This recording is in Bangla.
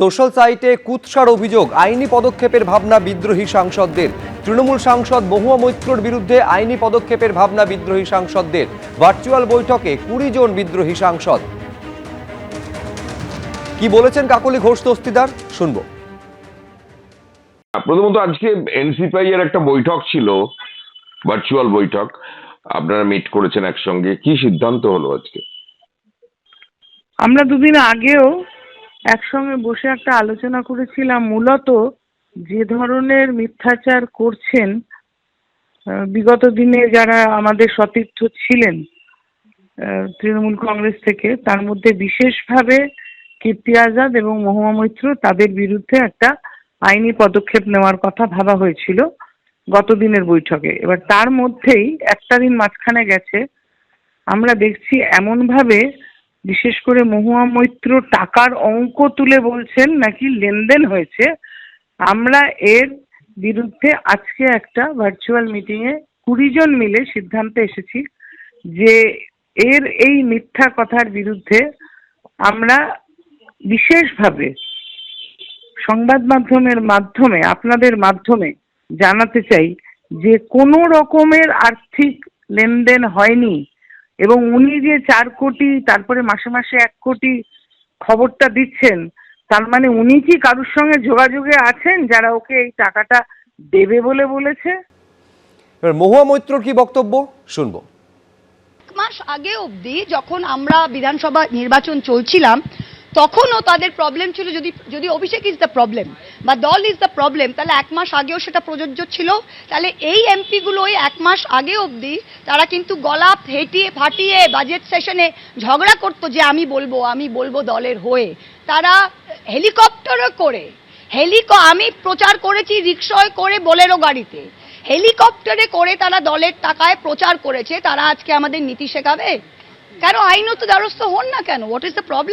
সোশ্যাল সাইটে কুৎসার অভিযোগ, আইনি পদক্ষেপের ভাবনা বিদ্রোহী সাংসদদের। তৃণমূল সাংসদ মহুয়া মৈত্রর বিরুদ্ধে আইনি পদক্ষেপের ভাবনা বিদ্রোহী সাংসদদের। ভার্চুয়াল বৈঠকে 20 জন বিদ্রোহী সাংসদ। কি বলেছেন কাকলি ঘোষ দস্তিদার, শুনবো। প্রথমত আজকে এনসিপিআই এর একটা বৈঠক ছিল, ভার্চুয়াল বৈঠক। আপনারা মিট করেছেন একসঙ্গে, কি সিদ্ধান্ত হলো আজকে? আমরা দুদিন আগেও একসঙ্গে বসে একটা আলোচনা করেছিলাম। মূলত যে ধরনের মিথ্যাচার করছেন বিগত দিনে যারা আমাদের সতীর্থ ছিলেন তৃণমূল কংগ্রেস থেকে, তার মধ্যে বিশেষভাবে কীর্তি আজাদ এবং মহুয়া মৈত্র, তাদের বিরুদ্ধে একটা আইনি পদক্ষেপ নেওয়ার কথা ভাবা হয়েছিল গত দিনের বৈঠকে। এবার তার মধ্যেই একটা দিন মাঝখানে গেছে, আমরা দেখছি এমনভাবে, বিশেষ করে মহুয়া মৈত্র টাকার অঙ্ক তুলে বলছেন নাকি লেনদেন হয়েছে। আমরা এর বিরুদ্ধে আজকে একটা ভার্চুয়াল মিটিংয়ে 20 জন মিলে সিদ্ধান্তে এসেছি যে এর এই মিথ্যা কথার বিরুদ্ধে আমরা বিশেষভাবে সংবাদ মাধ্যমের মাধ্যমে, আপনাদের মাধ্যমে জানাতে চাই যে কোনো রকমের আর্থিক লেনদেন হয়নি। এবং উনি যে 4 কোটি, তারপরে মাসে মাসে 1 কোটি খবরটা দিচ্ছেন, তার মানে উনি কি কারোর সঙ্গে যোগাযোগে আছেন যারা ওকে এই টাকাটা দেবে বলে বলেছে? এবার মহুয়া মৈত্রর কি বক্তব্য, শুনবো। মাস আগে অবধি যখন আমরা বিধানসভা নির্বাচন চলছিলাম, তখনও তাদের প্রবলেম ছিল, যদি অভিষেক ইজ দ্য প্রবলেম বা দল ইজ দ্য প্রবলেম, তাহলে 1 মাস আগেও সেটা প্রযোজ্য ছিল। তাহলে এই এমপিগুলো ওই 1 মাস আগে অবধি তারা কিন্তু গলা ফাটিয়ে বাজেট সেশনে ঝগড়া করতো যে আমি বলবো দলের হয়ে। তারা হেলিকপ্টারও করে, আমি প্রচার করেছি রিক্সায় করে, বোলেরো গাড়িতে, হেলিকপ্টারে করে তারা দলের টাকায় প্রচার করেছে। তারা আজকে আমাদের নীতি শেখাবে? কেন আইনত দ্বারস্থ হন না কেন? What is the problem?